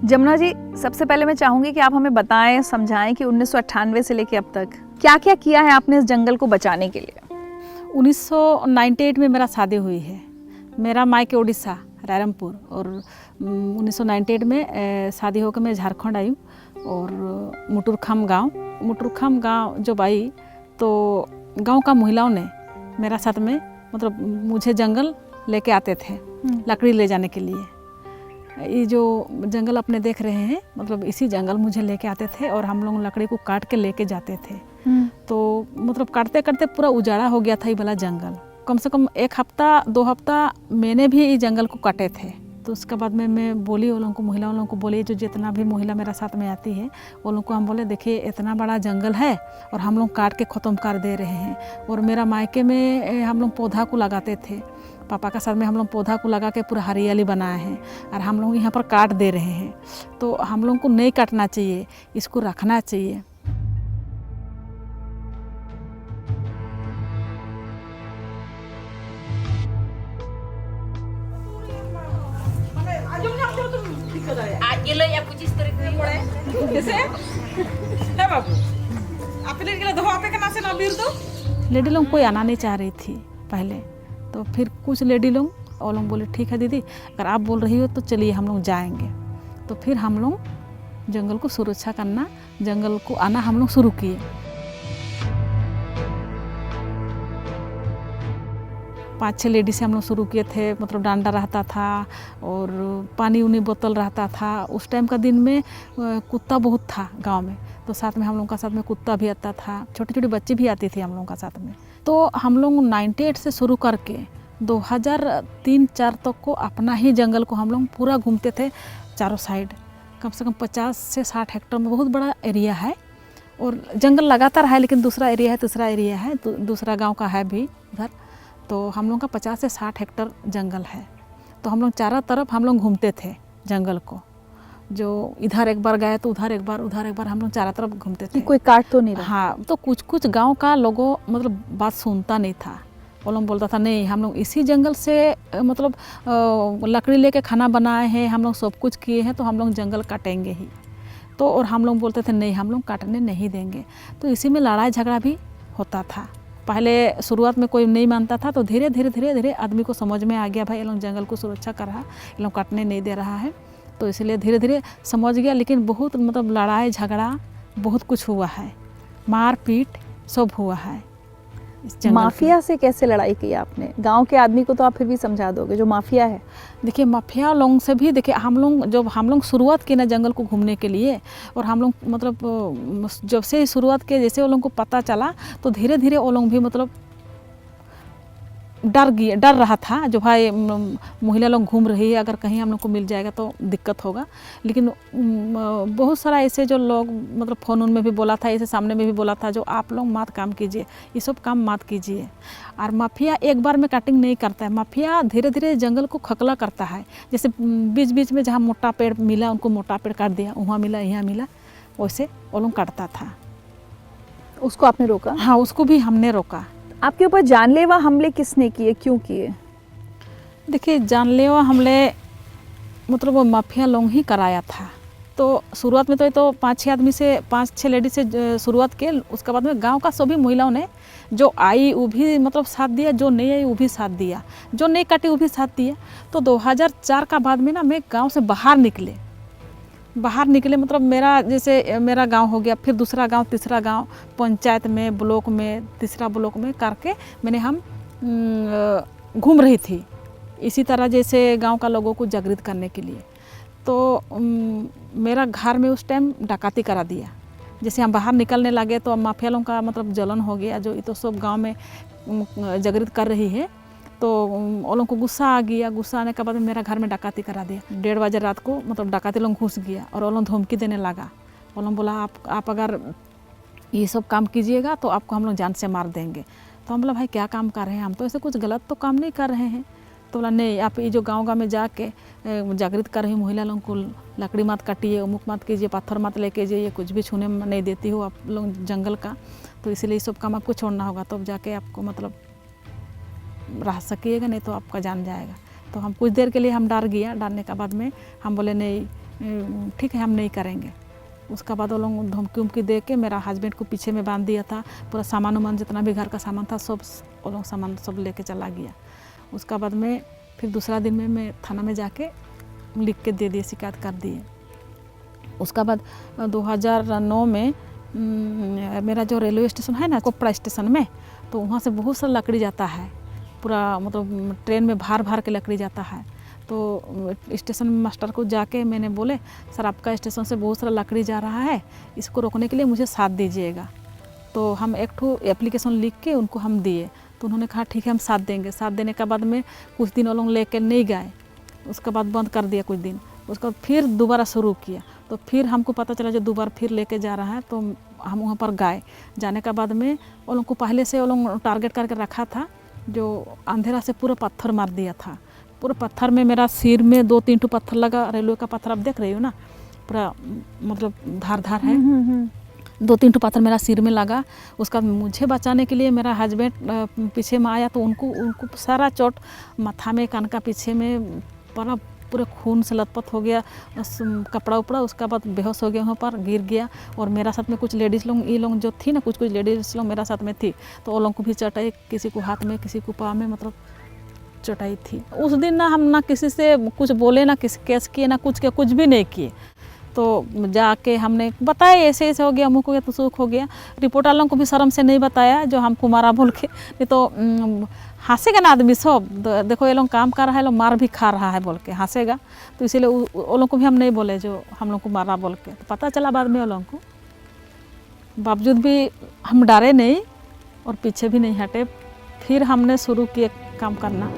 जमुना जी, सबसे पहले मैं चाहूंगी कि आप हमें बताएं, समझाएं कि 1998 से लेके अब तक क्या क्या किया है आपने इस जंगल को बचाने के लिए। 1998 में मेरा शादी हुई है। मेरा मायके उड़ीसा रायरमपुर, और 1998 में शादी होकर मैं झारखंड आई और मुटुरखाम गांव जब आई तो गांव का महिलाओं ने मेरा साथ में मतलब मुझे जंगल लेके आते थे लकड़ी ले जाने के लिए। ये जो जंगल अपने देख रहे हैं मतलब इसी जंगल मुझे लेके आते थे और हम लोग लकड़ी को काट के लेके जाते थे। तो मतलब काटते काटते पूरा उजाड़ा हो गया था ये वाला जंगल। कम से कम 1 हफ्ता 2 हफ्ता मैंने भी ये जंगल को काटे थे। तो उसके बाद में मैं बोली उन लोगों को, महिलाओं लोगों को बोली, जो जितना भी महिला मेरा साथ में आती है उन लोगों को हम बोले देखिए इतना बड़ा जंगल है और हम लोग काट के ख़त्म कर दे रहे हैं। और मेरा मायके में हम लोग पौधा को लगाते थे, पापा का साथ में हम लोग पौधा को लगा के पूरा हरियाली बनाए हैं और हम लोग यहाँ पर काट दे रहे हैं। तो हम लोग को नहीं काटना चाहिए, इसको रखना चाहिए। लेडी लोग कोई आना नहीं चाह रही थी पहले, तो फिर कुछ लेडी लोग और लोग बोले ठीक है दीदी अगर आप बोल रही हो तो चलिए हम लोग जाएंगे। तो फिर हम लोग जंगल को सुरक्षा करना, जंगल को आना हम लोग शुरू किए। 5-6 लेडी से हम लोग शुरू किए थे। मतलब डांडा रहता था और पानी उनी बोतल रहता था। उस टाइम का दिन में कुत्ता बहुत था गांव में, तो साथ में हम लोगों का साथ में कुत्ता भी आता था, छोटे छोटे बच्चे भी आते थे हम लोगों का साथ में। तो हम लोग 98 से शुरू करके 2003-4 तक को अपना ही जंगल को हम लोग पूरा घूमते थे चारों साइड। कम से कम 50 से 60 हेक्टेयर में बहुत बड़ा एरिया है और जंगल लगातार है, लेकिन दूसरा एरिया है, तीसरा एरिया है, दूसरा गाँव का है भी उधर। तो हम लोग का 50 से 60 हेक्टेयर जंगल है। तो हम लोग चारों तरफ हम लोग घूमते थे जंगल को, जो इधर एक बार गए तो उधर एक बार, उधर एक बार, हम लोग चारों तरफ घूमते थे। कोई काट तो नहीं रहा? हाँ, तो कुछ गांव का लोगों मतलब बात सुनता नहीं था। वो लोग बोलता था नहीं हम लोग इसी जंगल से मतलब लकड़ी लेके खाना बनाए हैं, हम लोग सब कुछ किए हैं, तो हम लोग जंगल काटेंगे ही। तो और हम लोग बोलते थे नहीं हम लोग काटने नहीं देंगे। तो इसी में लड़ाई झगड़ा भी होता था। पहले शुरुआत में कोई नहीं मानता था, तो धीरे धीरे आदमी को समझ में आ गया भाई ये लोग जंगल को सुरक्षा कर रहा है, ये लोग काटने नहीं दे रहा है। तो इसलिए धीरे धीरे समझ गया। लेकिन बहुत मतलब लड़ाई झगड़ा बहुत कुछ हुआ है, मार पीट सब हुआ है। माफिया से कैसे लड़ाई की आपने? गांव के आदमी को तो आप फिर भी समझा दोगे, जो माफिया है। देखिए माफिया लोगों से भी देखिए हम लोग शुरुआत किए ना जंगल को घूमने के लिए, और हम लोग मतलब जब से शुरुआत किए जैसे वो लोगों को पता चला तो धीरे धीरे वो लोग भी मतलब डर रहा था, जो भाई महिला लोग घूम रही है, अगर कहीं हम लोग को मिल जाएगा तो दिक्कत होगा। लेकिन बहुत सारा ऐसे जो लोग मतलब फ़ोन में भी बोला था, ऐसे सामने में भी बोला था, जो आप लोग मत काम कीजिए, ये सब काम मत कीजिए। और माफिया एक बार में कटिंग नहीं करता है, माफिया धीरे धीरे जंगल को खकला करता है। जैसे बीच बीच में जहाँ मोटा पेड़ मिला उनको मोटा पेड़ काट दिया, वहाँ मिला यहाँ मिला, वैसे वो लोग काटता था। उसको आपने रोका? हाँ, उसको भी हमने रोका। आपके ऊपर जानलेवा हमले किसने किए, क्यों किए? देखिए जानलेवा हमले मतलब वो माफिया लोग ही कराया था। तो शुरुआत में तो 5-6 आदमी से 5-6 लेडी से शुरुआत किए। उसके बाद में गांव का सभी महिलाओं ने, जो आई वो भी मतलब साथ दिया, जो नहीं आई वो भी साथ दिया, जो नहीं काटी वो भी साथ दिया। तो 2004 का बाद में ना मैं गाँव से बाहर निकले मतलब मेरा जैसे मेरा गांव हो गया, फिर दूसरा गांव, तीसरा गांव, पंचायत में, ब्लॉक में, तीसरा ब्लॉक में करके मैंने हम घूम रही थी इसी तरह जैसे गांव का लोगों को जागृत करने के लिए। तो मेरा घर में उस टाइम डकैती करा दिया। जैसे हम बाहर निकलने लगे तो माफिया लोगों का मतलब जलन हो गया, जो ये तो सब गाँव में जागृत कर रही है। तो वो लोगों को गुस्सा आ गया। गुस्सा आने के बाद मेरा घर में डकैती करा दिया। 1:30 बजे रात को मतलब डकैती लोग घुस गया और वो लोग धमकी देने लगा। वो लोग बोला आप अगर ये सब काम कीजिएगा तो आपको हम लोग जान से मार देंगे। तो हम बोला भाई क्या काम कर रहे हैं, हम तो ऐसे कुछ गलत तो काम नहीं कर रहे हैं। तो बोला नहीं, आप ये जो गाँव में जाके जागृत कर रही महिला लोगों को लकड़ी मत काटिए, उमुक मत कीजिए, पत्थर मत लेके जाइए, कुछ भी छूने नहीं देती हो आप लोग जंगल का, तो इसलिए ये सब काम आपको छोड़ना होगा, तब जाके आपको मतलब रह सकिएगा, नहीं तो आपका जान जाएगा। तो हम कुछ देर के लिए हम डर गया। डरने के बाद में हम बोले नहीं, ठीक है हम नहीं करेंगे। उसका बाद वो लोग धमकी उमकी दे के मेरा हस्बैंड को पीछे में बांध दिया था। पूरा सामान वामान जितना भी घर का सामान था सब वो लोग सामान सब लेके चला गया। उसका बाद में फिर दूसरा दिन में मैं थाना में जाके लिख के दे दिए, शिकायत कर दिए। उसका बाद 2009 में मेरा जो रेलवे स्टेशन है ना, कोपड़ा स्टेशन में, तो वहाँ से बहुत सारा लकड़ी जाता है। पूरा मतलब ट्रेन में भार भार के लकड़ी जाता है। तो स्टेशन मास्टर को जाके मैंने बोले सर आपका स्टेशन से बहुत सारा लकड़ी जा रहा है, इसको रोकने के लिए मुझे साथ दीजिएगा। तो हम एक ठो एप्लीकेशन लिख के उनको हम दिए। तो उन्होंने कहा ठीक है हम साथ देंगे। साथ देने के बाद में कुछ दिन वो लोग लेके नहीं गए। उसके बाद बंद कर दिया कुछ दिन। उसका फिर दोबारा शुरू किया। तो फिर हमको पता चला जो दोबारा फिर लेके जा रहा है, तो हम वहाँ पर गए। जाने के बाद में वो लोग को पहले से वो लोग टारगेट करके रखा था, जो अंधेरा से पूरा पत्थर मार दिया था। पूरे पत्थर में मेरा सिर में 2-3 ठो पत्थर लगा। रेलवे का पत्थर आप देख रही हो ना, पूरा मतलब धार धार है। 2-3 ठो पत्थर मेरा सिर में लगा। उसका मुझे बचाने के लिए मेरा हस्बैंड पीछे में आया, तो उनको सारा चोट माथा में, कान का पीछे में पूरे खून से लथपथ हो गया, कपड़ा उपड़ा। उसका बाद बेहोश हो गया, वहाँ पर गिर गया। और मेरा साथ में कुछ लेडीज़ लोग, ये लोग जो थी ना, कुछ लेडीज़ लोग मेरा साथ में थी, तो वो लोग को भी चटाई, किसी को हाथ में, किसी को पाँव में, मतलब चटाई थी। उस दिन ना हम ना किसी से कुछ बोले, ना किसी केस किए, ना कुछ किया, कुछ भी नहीं किए। तो जाके हमने बताया ऐसे ऐसे हो गया, मुँह हो गया तो सुख हो गया। रिपोर्ट वालों को भी शर्म से नहीं बताया जो हमको मारा बोल के, नहीं तो हंसेगा ना आदमी सब, देखो ये लोग काम कर रहा है, लोग मार भी खा रहा है बोल के हंसेगा। तो इसीलिए वो लोग को भी हम नहीं बोले जो हम लोग को मारा बोल के। तो पता चला बाद में वो लोगों को, बावजूद भी हम डरे नहीं और पीछे भी नहीं हटे। फिर हमने शुरू किए काम करना।